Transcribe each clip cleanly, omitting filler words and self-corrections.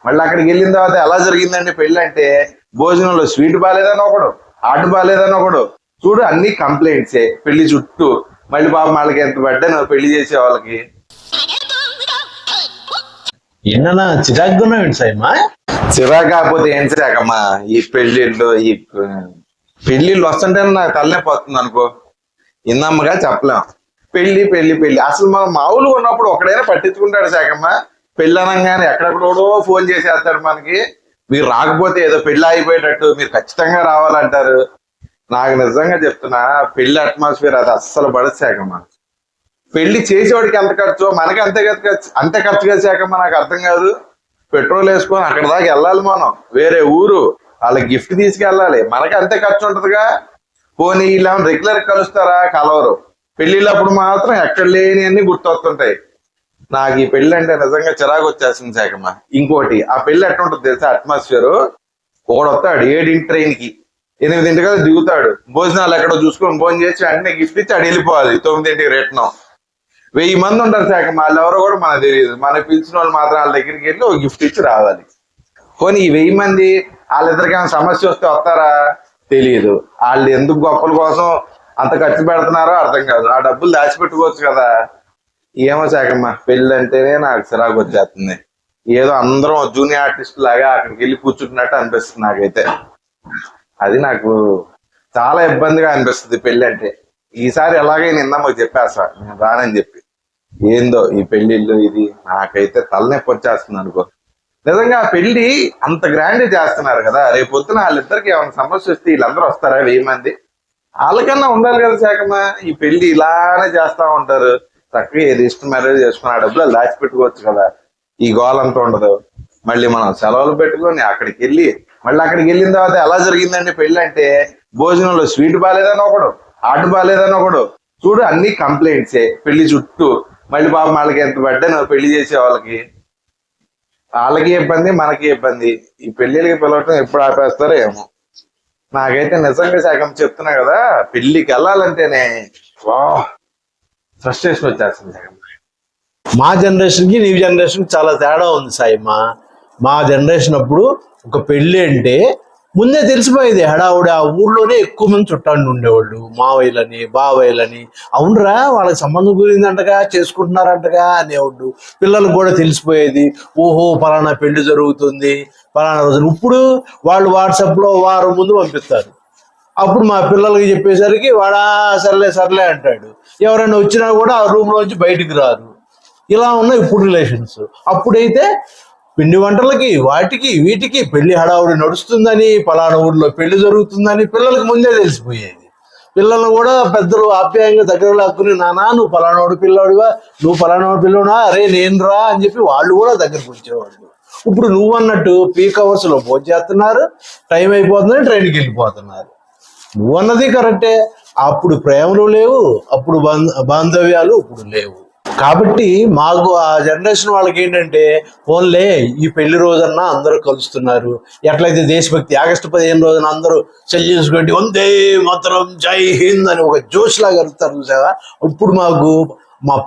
మళ్ళీ అక్కడికి వెళ్ళిన తర్వాత ఎలా జరిగిందండి పెళ్లి అంటే, భోజనంలో స్వీట్ బాగాలేదని ఒకడు, ఆట బాగాలేదని ఒకడు, చూడు అన్ని కంప్లైంట్సే పెళ్లి చుట్టూ. మళ్ళీ పాపం వాళ్ళకి ఎంత పడ్డాను పెళ్లి చేసే వాళ్ళకి. ఏమన్నా చిరాకున్నావు సాయమ్మా? చిరాకు కాకపోతే ఏం చిరాకమ్మా, ఈ పెళ్లిళ్ళు వస్తుంటే నాకు తలనొప్పి వస్తుంది అనుకో. ఇందమ్మగా చెప్పలేం. పెళ్లి పెళ్లి పెళ్లి అసలు మనం మామూలుగా ఉన్నప్పుడు ఒకడైనా పట్టించుకుంటాడు శాఖమ్మ. పెళ్లి అనగానే ఎక్కడెక్కడో ఫోన్ చేసేస్తాడు మనకి. మీరు రాకపోతే ఏదో పెళ్లి అయిపోయేటట్టు మీరు ఖచ్చితంగా రావాలంటారు. నాకు నిజంగా చెప్తున్నా, పెళ్లి అట్మాస్ఫియర్ అది అస్సలు పడదు శాఖమ్మ. పెళ్లి చేసేవాడికి ఎంత ఖర్చు, మనకి అంతే ఖర్చు కదా శాఖమ్మ. నాకు అర్థం కాదు. పెట్రోల్ వేసుకొని అక్కడ దాకా వెళ్ళాలి మనం, వేరే ఊరు, వాళ్ళకి గిఫ్ట్ తీసుకెళ్ళాలి, మనకి అంతే ఖర్చు ఉంటదిగా. పోనీ ఇలా రెగ్యులర్ కలుస్తారా? కలవరు. పెళ్లిళ్ళప్పుడు మాత్రం ఎక్కడ లేని అన్ని గుర్తొస్తుంటాయి. నాకు ఈ పెళ్లి అంటే నిజంగా చిరాకు వచ్చేస్తుంది శాఖమ్మ. ఇంకోటి, ఆ పెళ్లి ఎట్లా ఉంటుంది తెలుసా అట్మాస్ఫియర్? ఒకడు వస్తాడు 7 ట్రైన్ కి, 8 కదా దిగుతాడు. భోజనాలు ఎక్కడో చూసుకొని భోజనం చేసి వెంటనే గిఫ్ట్ ఇచ్చి అడు వెళ్ళిపోవాలి 9 రిటర్న్. 1000 మంది ఉంటారు శాఖమ్మ. వాళ్ళు ఎవరో కూడా మనకు తెలియదు. మనకు పిలిచిన వాళ్ళు మాత్రం వాళ్ళ దగ్గరికి వెళ్ళి ఒక గిఫ్ట్ ఇచ్చి రావాలి. పోనీ ఈ 1000 మంది వాళ్ళిద్దరికి ఏమైనా సమస్య వస్తే వస్తారా? తెలియదు. వాళ్ళు ఎందుకు గొప్పల కోసం అంత ఖర్చు పెడుతున్నారో అర్థం కాదు. ఆ డబ్బులు దాచిపెట్టుకోవచ్చు కదా. ఏమో శాఖమ్మ, పెళ్ళి అంటేనే నాకు చిరాకు వచ్చేస్తుంది. ఏదో అందరం జూనియర్ ఆర్టిస్ట్ లాగా అక్కడికి వెళ్ళి కూర్చుంటున్నట్టు అనిపిస్తుంది నాకైతే. అది నాకు చాలా ఇబ్బందిగా అనిపిస్తుంది పెళ్లి అంటే. ఈసారి ఎలాగైనా నిన్నమ్మకి చెప్పేస్తా నేను రానని చెప్పి. ఏందో ఈ పెళ్లిళ్ళు ఇది నాకైతే తలనొప్పి వచ్చేస్తుంది అనుకో. నిజంగా పెళ్లి అంత గ్రాండ్ చేస్తున్నారు కదా, రేపు పొద్దున వాళ్ళిద్దరికి ఏమైనా సమస్య వస్తే వీళ్ళందరూ వస్తారా 1000 మంది? వాళ్ళకన్నా ఉండాలి కదా శాఖమ్మ. ఈ పెళ్లి ఇలానే చేస్తా ఉంటారు. చక్కగా ఏది ఇష్టం మ్యారేజ్ చేసుకుని ఆ డబ్బులు దాచిపెట్టుకోవచ్చు కదా. ఈ గోలంతా ఉండదు. మళ్ళీ మనం సెలవులు పెట్టుకొని అక్కడికి వెళ్ళిన తర్వాత ఎలా జరిగిందండి పెళ్లి అంటే, భోజనంలో స్వీట్ బాగాలేదని ఒకడు, ఆట బాగాలేదని ఒకడు, చూడు అన్ని కంప్లైంట్సే పెళ్లి చుట్టూ. మళ్ళీ పాపం వాళ్ళకి ఎంత పడ్డాను పెళ్లి చేసే వాళ్ళకి ఇబ్బంది, మనకి ఇబ్బంది. ఈ పెళ్లిళ్ళకి పిలవటం ఎప్పుడు ఆపేస్తారో ఏమో. నాకైతే నిజంగా శాఖం చెప్తున్నా కదా, పెళ్లికి వెళ్ళాలంటేనే ఫ్రస్ట్రేషన్ వచ్చేస్తుంది శాఖం. మా జనరేషన్ కి నీ జనరేషన్ చాలా తేడా ఉంది సాయమ్మ. మా జనరేషన్ అప్పుడు ఒక పెళ్లి అంటే ముందే తెలిసిపోయేది. హడావుడి ఆ ఊళ్ళోనే ఎక్కువ మంది చుట్టాలు ఉండేవాళ్ళు, మావయ్యలని బావయ్యలని. అవునరా వాళ్ళకి సంబంధం కుదిరిందంటగా, చేసుకుంటున్నారంటగా అనేవాళ్ళు. పిల్లలకు కూడా తెలిసిపోయేది, ఓహో పలానా పెళ్లి జరుగుతుంది పలానా రోజున. ఇప్పుడు వాళ్ళు వాట్సాప్లో వారం ముందు పంపిస్తారు. అప్పుడు మా పిల్లలకి చెప్పేసరికి వాడా సర్లే సర్లే అంటాడు. ఎవరైనా వచ్చినా కూడా ఆ రూమ్లోంచి బయటికి రారు. ఇలా ఉన్నాయి ఇప్పుడు రిలేషన్స్. అప్పుడైతే పిండి వంటలకి వాటికి వీటికి పెళ్లి హడావుడి నడుస్తుందని, పలానా ఊళ్ళో పెళ్లి జరుగుతుందని పిల్లలకు ముందే తెలిసిపోయేది. పిల్లలు కూడా పెద్దలు ఆప్యాయంగా దగ్గర లాక్కుని, నానా నువ్వు పలానాడు పిల్లాడుగా, నువ్వు పలానాడు పిల్లడునా, అరే నేను రా అని చెప్పి వాళ్ళు కూడా దగ్గరకు వచ్చేవాళ్ళు. ఇప్పుడు నువ్వు అన్నట్టు పీక్ అవర్స్లో భోజనం చేస్తున్నారు, టైం అయిపోతుందని ట్రైన్కి వెళ్ళిపోతున్నారు. నువ్వు అన్నది కరెక్టే. అప్పుడు ప్రేమలు లేవు, అప్పుడు బాంధవ్యాలు ఇప్పుడు లేవు. కాబట్టి మాకు ఆ జనరేషన్ వాళ్ళకి ఏంటంటే, ఓన్లే ఈ పెళ్లి రోజన్నా అందరూ కలుస్తున్నారు. ఎట్లయితే దేశభక్తి ఆగస్టు 15 రోజున అందరూ సెల్యూసుకుంటే వందే మాతరం జై హింద్ అని ఒక జోష్ లాగా కలుగుతారు చూసావా. ఇప్పుడు మాకు మా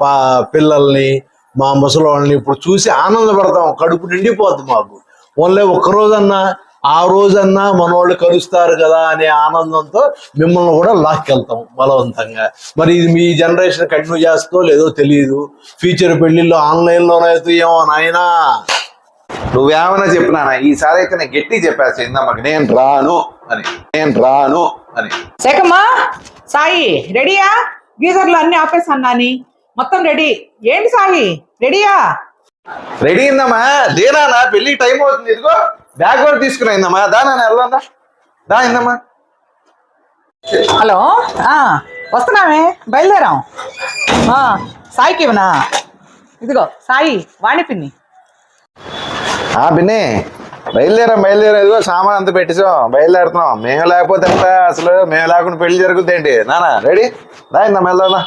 పిల్లల్ని మా ముసలి వాళ్ళని ఇప్పుడు చూసి ఆనందపడతాం, కడుపు నిండిపోద్ది మాకు. ఓన్లే ఒక్కరోజన్నా ఆ రోజన్నా మనోళ్ళు కలుస్తారు కదా అనే ఆనందంతో మిమ్మల్ని కూడా లాక్కెళ్తాం బలవంతంగా. మరి ఇది మీ జనరేషన్ కంటిన్యూ చేస్తో లేదో తెలియదు. ఫ్యూచర్ పెళ్లిళ్ళు ఆన్లైన్లోనైతే ఏమో నాయనా. నువ్వేమైనా చెప్పినా ఈసారి అయితే నేను గట్టి చెప్పేస్తా ఇందమ్మకి, నేను రాను అని. శేఖమ్మా, సాయి రెడీయా? గీజర్లు అన్ని ఆపేసాను నాని, మొత్తం రెడీ. ఏంటి సాయి రెడీయా? రెడీ అయిందమ్మా. దేనా పెళ్లికి టైం అవుతుంది. ఇదిగో బ్యాగ్ కూడా తీసుకుని అయిందమ్మా. దానా వెళ్దా దా అయిందమ్మా. హలో, వస్తున్నామే, బయలుదేరాం. సాయికి ఇవ్వనా? ఇదిగో సాయి వాణి పిన్ని. పిన్ని బయలుదేరాం. ఇదిగో సామాన్ అంతా పెట్టేసాం, బయలుదేరుతున్నాం. మేము లేకపోతే ఎంత అసలు, మేము లేకుండా పెళ్లి జరుగుద్ది ఏంటి నానా? రెడీ దా అయిందమ్మా, వెళ్దా.